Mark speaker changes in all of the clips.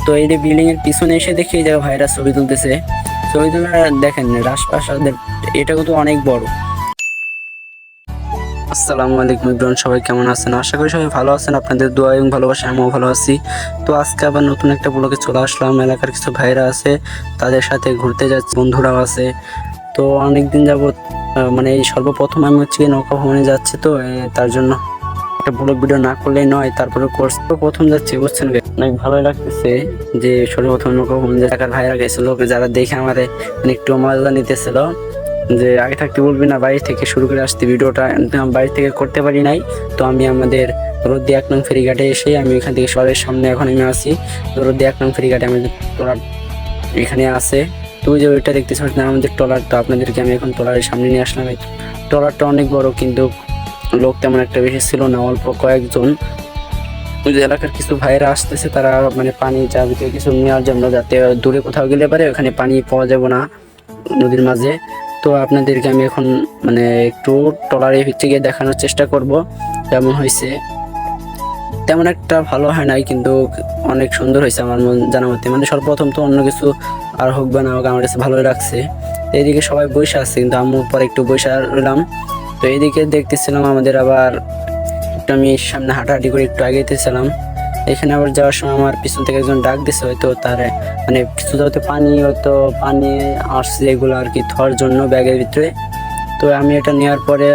Speaker 1: তো এই যে বিল্ডিং এর পিছনে এসে দেখি এই যে ভাইরা ছবি তুলতেছে। ছবি তোলা দেখেন রাজপ্রাসাদের, এটা কিন্তু অনেক বড়। আসসালামু আলাইকুম ইব্রাহিম, সবাই কেমন আছেন? আশা করি সবাই ভালো আছেন, আপনাদের দোয়া এবং ভালোবাসা আমিও ভালো আছি। তো আজকে আবার নতুন একটা ব্লগে চলে আসলাম। এলাকার কিছু ভাইরা আছে, তাদের সাথে ঘুরতে যাচ্ছে, বন্ধুরাও আছে। তো অনেকদিন যাবত মানে এই সর্বপ্রথম আমি হচ্ছে নৌকা ভ্রমণে যাচ্ছি। তো তার জন্য একটা ব্লগ ভিডিও না করলেই নয়। তারপরে কোর্স তো প্রথম যাচ্ছি, বুঝছেন, অনেক ভালোই লাগতেছে যে সর্বপ্রথম নৌকা ভ্রমণ এলাকার ভাইরা গেছিল, যারা দেখে আমার মানে একটু মজা নিতেছিল যে আগে থাকতে বলবি না, বাড়ি থেকে শুরু করে আসতে ভিডিওটা বাড়ি থেকে করতে পারি নাই। তো আমি আমাদের রোদ্দি 1 নং ফেরিঘাটে এসে আমি এখান থেকে শহরের সামনে এখন আমি আছি। রোদ্দি 1 নং ফেরিঘাটে আমাদের ট্রলার এখানে আছে। তো ওই যে ওইটা দেখতেছি আমাদের ট্রলার। তো আপনাদেরকে আমি এখন ট্রলারের সামনে নিয়ে আসলাম। এই ট্রলারটা অনেক বড়, কিন্তু লোক তেমন একটা বেশি ছিল না, অল্প কয়েকজন। ওই যে এলাকার কিছু ভাইরা আসতেছে, তারা মানে পানি চাবিতে কিছু নেওয়ার জন্য, যাতে দূরে কোথাও গেলে পারে ওখানে পানি পাওয়া যাবে না নদীর মাঝে। তো আপনাদেরকে আমি এখন মানে একটু ট্রলারে হচ্ছে গিয়ে দেখানোর চেষ্টা করব কেমন হয়েছে। তেমন একটা ভালো হয় নাই, কিন্তু অনেক সুন্দর হয়েছে আমার জানা মতে। মানে সর্বপ্রথম তো অন্য কিছু আর হোক বা না হোক আমার কাছে ভালোই লাগছে। এইদিকে সবাই বসে আছে, কিন্তু আমি পরে একটু বসে রইলাম। তো এইদিকে দেখতেছিলাম আমাদের আবার একটু, আমি সামনে হাঁটাহাঁটি করে একটু আগেতেছিলাম। এখানে আবার যাওয়ার সময় আমার পিছন থেকে একজন ডাক দিছে, হয়তো তার মানে কিছু যাতে পানি, হয়তো পানি আসছে এগুলো আর কি ধোয়ার জন্য ব্যাগের ভিতরে। তো আমি এটা নেওয়ার পরে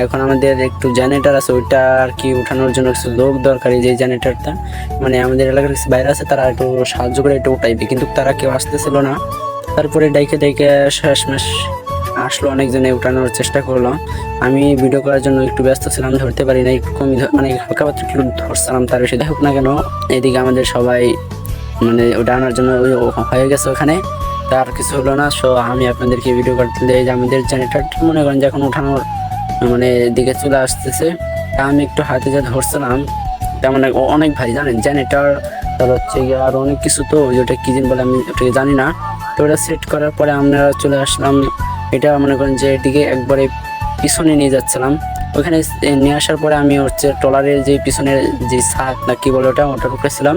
Speaker 1: এখন আমাদের একটু জেনারেটর আছে, ওইটা আর কি উঠানোর জন্য কিছু লোক দরকারি। যে জেনারেটরটা মানে আমাদের এলাকার কিছু বাইরে আছে, তারা একটু সাহায্য করে একটু উঠাইবে, কিন্তু তারা কেউ আসতেছিল না। তারপরে ডাইকে শেষমেশ আসলো, অনেকজনে উঠানোর চেষ্টা করলাম। আমি ভিডিও করার জন্য একটু ব্যস্ত ছিলাম, ধরতে পারি না, একটু কমই মানে হালকা পাত্র একটু ধরছিলাম। তার বেশি হোক না কেন, এদিকে আমাদের সবাই মানে ওটা আনার জন্য হয়ে গেছে ওখানে। তার কিছু হলো না। সো আমি আপনাদেরকে ভিডিও করতে দিই যে আমাদের জেনারেটরটা মনে করেন যে এখন উঠানোর মানে দিকে চলে আসতেছে। তা আমি একটু হাতে যা ধরছিলাম, তেমন অনেক ভাই জানেন জেনারেটর, তার হচ্ছে গিয়ে আর অনেক কিছু। তো ওটা কি দিন বলে আমি ওটাকে জানি না। তো ওটা সেট করার পরে আমরা চলে আসলাম। এটা মনে করেন যে এদিকে একবারে পিছনে নিয়ে যাচ্ছিলাম। ওখানে নিয়ে আসার পরে আমি হচ্ছে ট্রলারের যে পিছনের যে ছাদ না কি বলে ওটার উপরে ছিলাম।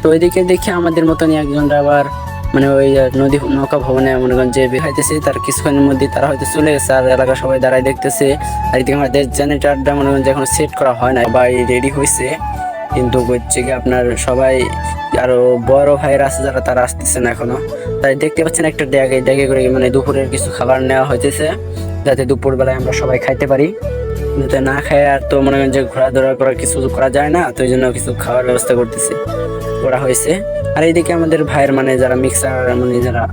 Speaker 1: তো ওইদিকে দেখি আমাদের মতনই একজনরা আবার মানে ওই নদী নৌকা ভবনে মনে করেন যে বেহাইতেছে, তার কিছুক্ষণের মধ্যে তারা হয়তো চলে গেছে, আর এলাকা সবাই দাঁড়ায় দেখতেছে। আর এদিকে আমাদের জেনারেটরটা মনে করেন যে এখন সেট করা হয় না, সবাই রেডি হয়েছে, কিন্তু হচ্ছে কি আপনার সবাই আরো বড় ভাইয়ের আছে যারা, তারা আসতেছে না এখনো। তাই দেখতে পাচ্ছেন একটা ড্যাগে করে মানে দুপুরের কিছু খাবার নেওয়া হয়েছে, যাতে দুপুর বেলায় আমরা সবাই খাইতে পারি। কিন্তু না খাই আর তো মনে করেন যে ঘোরাধরা করা কিছু করা যায় না, তো এই জন্য কিছু খাওয়ার ব্যবস্থা করা হয়েছে। আর এইদিকে আমাদের ভাইয়ের মানে যারা মিক্সার মানে যারা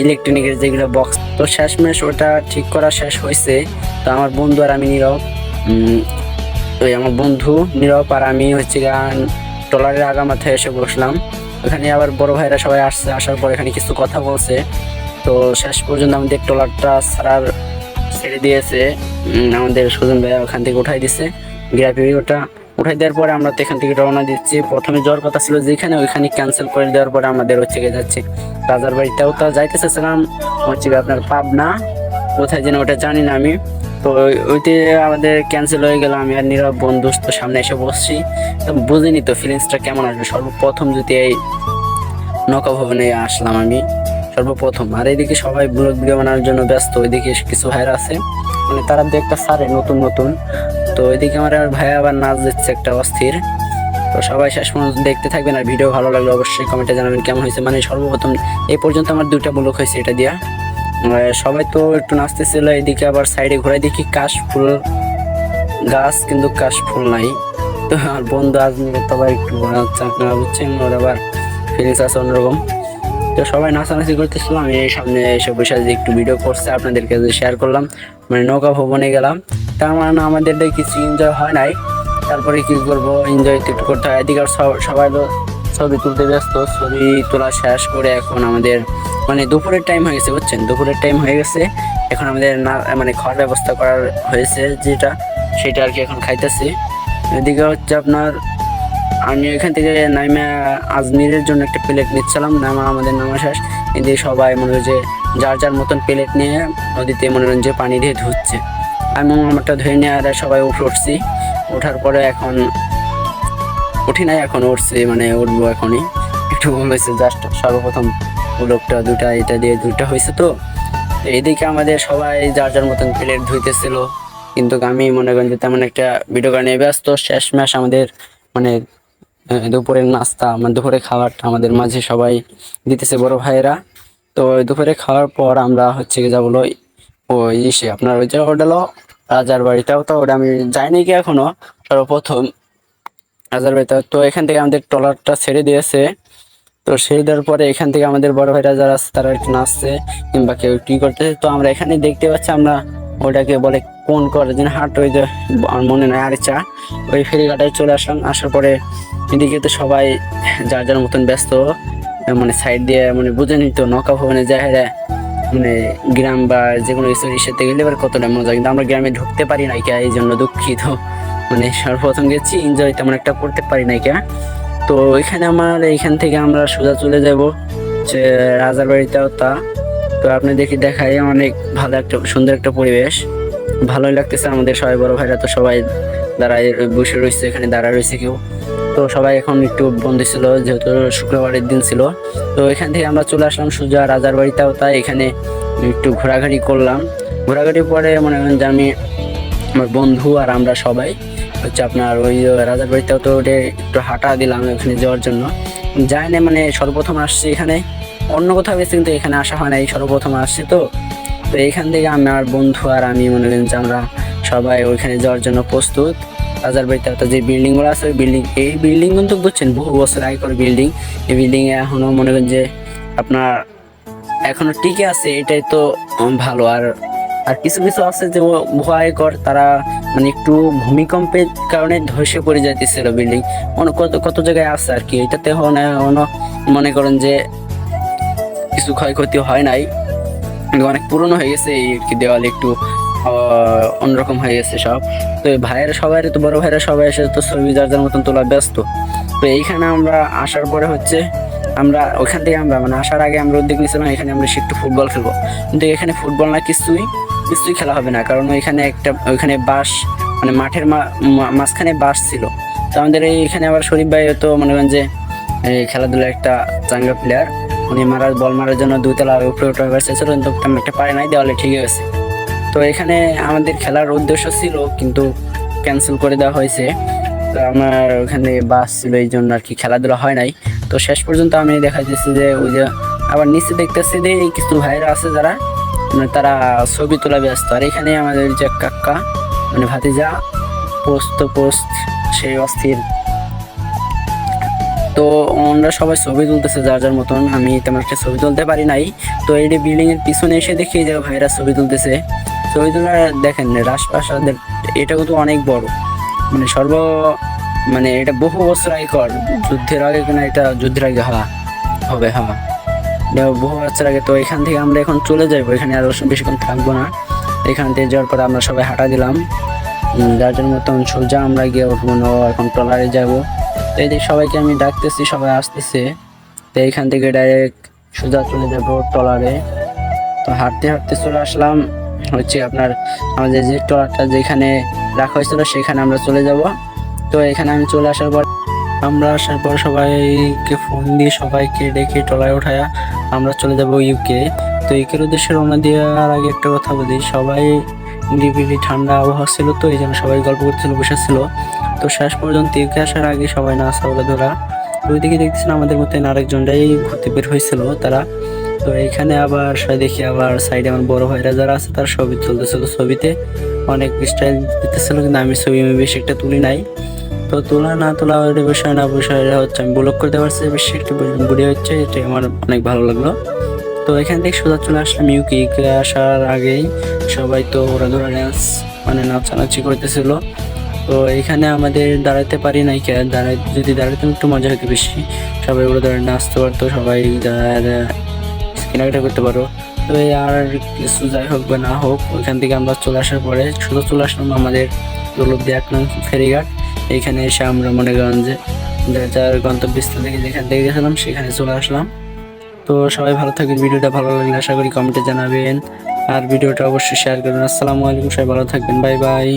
Speaker 1: ইলেকট্রনিকের যেগুলো বক্স, তো শেষমেশ ওটা ঠিক করা শেষ হয়েছে। তো আমার বন্ধু আর আমি নীরব, ওই আমার বন্ধু নীরব আর আমি হচ্ছে গান ট্রলারের আগা মাথায় এসে বসলাম। ওখানে আবার বড় ভাইরা সবাই আসছে, আসার পর এখানে কিছু কথা বলছে। তো শেষ পর্যন্ত আমাদের ট্রলারটা ছেড়ে দিয়েছে আমাদের সুজন ভাইয়া, ওখান থেকে উঠাই দিচ্ছে গ্রাফি। ওটা উঠাই দেওয়ার পরে আমরা তো এখান থেকে রওনা দিচ্ছি। প্রথমে যাওয়ার কথা ছিল যেখানে, ওইখানে ক্যান্সেল করে দেওয়ার পরে আমাদের হচ্ছে গিয়ে যাচ্ছে রাজার বাড়িতেও। তো যাইতে চাচ্ছিলাম হচ্ছে আপনার পাবনা, কোথায় যেন ওটা জানি না আমি। তো ওইতে আমাদের ক্যান্সেল হয়ে গেল। আমি আর নীরব বন্ধু তো সামনে এসে বসছি, তো বুঝিনি তো ফিলিংসটা কেমন আসবে। সর্বপ্রথম যদি এই নৌকা ভবনে আসলাম আমি সর্বপ্রথম। আর এইদিকে সবাই ব্লগ ভিডিও বানানোর জন্য ব্যস্ত। ওইদিকে কিছু ভাইরা আছে মানে তারা দেখতে সারে নতুন নতুন। তো ওইদিকে আমার ভাই আবার নাচ দিচ্ছে একটা অস্থির। তো সবাই শেষ পর্যন্ত দেখতে থাকবেন, আর ভিডিও ভালো লাগলে অবশ্যই কমেন্টে জানাবেন কেমন হয়েছে। মানে সর্বপ্রথম এই পর্যন্ত আমার 2টা ব্লগ হয়েছে এটা দিয়া। সবাই তো একটু নাচতেছিল। এদিকে আবার সাইডে ঘুরাই দেখি কাশ ফুল গাছ, কিন্তু কাশ ফুল নাই। তো আমার বন্ধু আজ নিয়ে তো আবার একটু আপনারা বুঝছেন, ওর আবার ফিলিংস আছে অন্যরকম। তো সবাই নাচানাচি করতেছিলাম, আমি এই সামনে এসে বসে একটু ভিডিও করছে, আপনাদেরকে শেয়ার করলাম। মানে নৌকা ভবনে গেলাম, তার মানে আমাদের কিছু এনজয় হয় নাই। তারপরে কি করবো, এনজয় একটু করতে হয়। এদিকে সবাই ছবি তুলতে ব্যস্ত। ছবি তোলা শেষ করে এখন আমাদের মানে দুপুরের টাইম হয়ে গেছে, বুঝছেন, দুপুরের টাইম হয়ে গেছে। এখন আমাদের না মানে খাওয়ার ব্যবস্থা করার হয়েছে যেটা, সেটা আর কি এখন খাইতেছি। এদিকে হচ্ছে আপনার আমি এখান থেকে নাইমা আজমিরের জন্য একটা প্লেট নিচ্ছিলাম, আমাদের নামা শেষ। এদিকে সবাই মনে হয় যে যার যার মতন প্লেট নিয়ে নদীতে মনে করেন যে পানি দিয়ে ধুচ্ছে। আমি আমারটা ধুয়ে নিয়ে আর সবাই উঠছি। ওঠার পরে এখন উঠি নাই, এখন উঠছে, মানে উঠবো এখনই, একটু ভুল হয়েছে, জাস্ট সর্বপ্রথম পুলকটা দুটা এটা দিয়ে দুইটা হয়েছে। তো এইদিকে আমাদের সবাই যার যার মতন প্লেট ধুইতেছিল, কিন্তু আমি মনে করেন যে তেমন একটা ভিডিও করে নিয়ে ব্যস্ত। শেষমেশ আমাদের মানে দুপুরের নাস্তা মানে দুপুরে খাবারটা আমাদের মাঝে সবাই দিতেছে বড় ভাইয়েরা। তো দুপুরে খাওয়ার পর আমরা হচ্ছে কি যাবো ওই ইসে আপনার ওই যে ওটা হলো রাজার বাড়িটাও, তো ওটা আমি যাইনি কি এখনো, সর্বপ্রথম রাজার বাড়িতে। তো এখান থেকে আমাদের ট্রলারটা ছেড়ে দিয়েছে। তো সেই দেওয়ার পরে এখান থেকে আমাদের বড় ভাইরা যারা আছে তারা একটু নাচছে কিংবা কেউ কি করতেছে। তো আমরা এখানে দেখতে পাচ্ছি, আমরা ওটাকে বলে কোন করে যেন হাট, ওই যে আমার মনে নাই আরিচা, ওই ফেরিঘাটায় চলে আসলাম। আসার পরে এদিকে তো সবাই যার যার মতন ব্যস্ত, মানে সাইড দিয়ে মানে বুঝে নিত নৌকা ভবনে যায় মানে গ্রাম বা যে কোনো কিছু ইসেতে গেলে এবার কতটা মজা, কিন্তু আমরা গ্রামে ঢুকতে পারি নাই কে, এই জন্য দুঃখিত। মানে সর্বপ্রথম গেছি, এনজয় তেমন একটা করতে পারি নাই কে। তো এখানে এইখান থেকে আমরা সোজা চলে যাব যে রাজার বাড়িতেও তা। তো আপনি দেখাই অনেক ভালো একটা সুন্দর একটা পরিবেশ, ভালোই লাগতেছে। আমাদের সবাই বড় ভাইরা তো সবাই দাঁড়ায় বসে রয়েছে, এখানে দাঁড়া রয়েছে কেউ। তো সবাই এখন একটু বন্ধ ছিল, যেহেতু শুক্রবারের দিন ছিল। তো এখান থেকে আমরা চলে আসলাম সোজা রাজার বাড়িতেও তা। এখানে একটু ঘোরাঘুরি করলাম, ঘোরাঘুরি পরে মনে করেন যে আমি, আমার বন্ধু আর আমরা সবাই হচ্ছে আপনার ওই রাজার বাড়িতেও তো ওটা একটু হাঁটা দিলাম ওখানে যাওয়ার জন্য। যাই না, মানে সর্বপ্রথম আসছি এখানে, অন্য কোথাও গেছি কিন্তু এখানে আসা হয় না, এই সর্বপ্রথম আসছি। তো তো এইখান থেকে আমার বন্ধু আর আমি মনে করেন যে আমরা সবাই ওইখানে যাওয়ার জন্য প্রস্তুত। রাজার বাড়িতে যে বিল্ডিং গুলো আছে, ওই এই বিল্ডিং কিন্তু বুঝছেন বহু বছর আগেকার বিল্ডিং। এই বিল্ডিং এ এখনো মনে করেন যে আপনার এখনো টিকে আছে, এটাই তো ভালো। আর আর কিছু কিছু আছে যে ভয়কর, তারা মানে একটু ভূমিকম্পের কারণে ধসে পড়ে যাইতেছিল বিল্ডিং, কত কত জায়গায় আছে আর কি। এটাতে মনে করেন যে কিছু ক্ষয়ক্ষতি হয় নাই, কিন্তু অনেক পুরনো হয়ে গেছে এই আর কি, দেওয়াল একটু অন্যরকম হয়ে গেছে সব। তো ভাইয়েরা সবাই তো বড় ভাইয়েরা সবাই এসে তো ছবি যার যার মতন তোলা ব্যস্ত। তো এইখানে আমরা আসার পরে হচ্ছে আমরা ওইখান থেকে আমরা মানে আসার আগে আমরা উদ্যোগ নিয়েছিলাম এখানে আমরা একটু ফুটবল খেলবো, কিন্তু এখানে ফুটবল না কিছুই খেলা হবে না, কারণ ওইখানে বাস মানে মাঠের মাঝখানে বাস ছিল। তো আমাদের এইখানে আবার শরীফ ভাই তো মনে করেন যে খেলাধুলার একটা চাঙ্গা প্লেয়ার, উনি বল মারার জন্য দুইতলা উপরে ওঠার চেষ্টা ছিল, কিন্তু তেমন একটা পারে নাই, দেওয়ালে ঠিক আছে। তো এখানে আমাদের খেলার উদ্দেশ্য ছিল কিন্তু ক্যান্সেল করে দেওয়া হয়েছে। তো আমার ওখানে বাস ছিল, এই জন্য আর কি খেলাধুলা হয় নাই। তো শেষ পর্যন্ত আমি দেখা যাচ্ছে যে ওই যে আবার নিচে দেখতেছি যে কিছু ভাইরা আছে যারা মানে তারা ছবি তোলা ব্যস্ত। আর এখানে আমাদের যে কাকা মানে ভাতিজা পোস্ট সেই অস্থির। তো আমরা সবাই ছবি তুলতেছে যার যার মতন, আমি তেমন একটা ছবি তুলতে পারি নাই। তো এই বিল্ডিং এর পিছনে এসে দেখি যে ভাইরা ছবি তুলতেছে। ছবি তোলা দেখেন রাজপ্রাসাদের, এটা কিন্তু অনেক বড়, মানে মানে এটা বহু বছর আগেকার, যুদ্ধের আগে কিনা, এটা যুদ্ধের আগে হবে বহু বছর আগে। তো এখান থেকে আমরা এখন চলে যাবো, এখানে আর বেশিক্ষণ থাকবো না। এখান থেকে যাওয়ার পরে আমরা সবাই হাঁটা দিলাম যার যার মতন সোজা আমরা গিয়ে উঠবো না, এখন ট্রলারে যাবো। তো এই সবাইকে আমি ডাকতেছি, সবাই আসতেছে। তো এইখান থেকে ডাইরেক্ট সোজা চলে যাবো ট্রলারে। তো হাঁটতে হাঁটতে চলে আসলাম হচ্ছে আপনার আমাদের যে ট্রলারটা যেখানে রাখা হয়েছিল সেখানে আমরা চলে যাব। তো এখানে আমি চলে আসার পর সবাইকে ফোন দিয়ে সবাইকে ডেকে ট্রলারে ওঠায় আমরা চলে যাব ইউকে। তো ইউকের উদ্দেশ্যে রওনা দেওয়ার আগে একটা কথা বলি, সবাই নিরিবিলি ঠান্ডা আবহাওয়া ছিল, তো এই জন্য সবাই গল্প করছিল, বসেছিল। তো শেষ পর্যন্ত ইউকে আসার আগে সবাই নাচা ধরা। ওইদিকে দেখতেছেন আমাদের মধ্যে আরেকজনটাই ঘুরতে বের হয়েছিল তারা। তো এইখানে আবার দেখি আবার সাইডে আমার বড় ভাইরা যারা আছে তারা ছবি তুলতেছিল, ছবিতে অনেক স্টাইল দিতেছিল, কিন্তু আমি ছবি বেশি একটা তুলি নাই। তো তোলা না তোলা বিষয়টা হচ্ছে আমি ব্লগ করতে পারছি, বেশি একটু বুড়ি হচ্ছে, এটা আমার অনেক ভালো লাগলো। তো এখান থেকে সোজা চলে আসলাম ইউকে আসার আগেই সবাই তো ওরা ধরা ডান্স মানে নাচানাচি করতেছিল। তো এখানে আমাদের দাঁড়াতে পারি নাই, যদি দাঁড়াতাম একটু মজা হতো বেশি, সবাই ওরা ধরে নাচতে পারতো, সবাই কেনাকাটা করতে পারো। তো আর কিছু যাই হোক বা না হোক, ওইখান থেকে আমরা চলে আসার পরে শুধু চলে আসলাম আমাদের দৌলতদি 1 নং ফেরিঘাট। এইখানে এসে আমরা মনে করেন যে যার গন্তব্যস্থল থেকে যেখান থেকে গেছিলাম সেখানে চলে আসলাম। তো সবাই ভালো থাকবেন, ভিডিওটা ভালো লাগলে আশা করি কমেন্টে জানাবেন, আর ভিডিওটা অবশ্যই শেয়ার করবেন। আসসালামু আলাইকুম, সবাই ভালো থাকবেন, বাই বাই।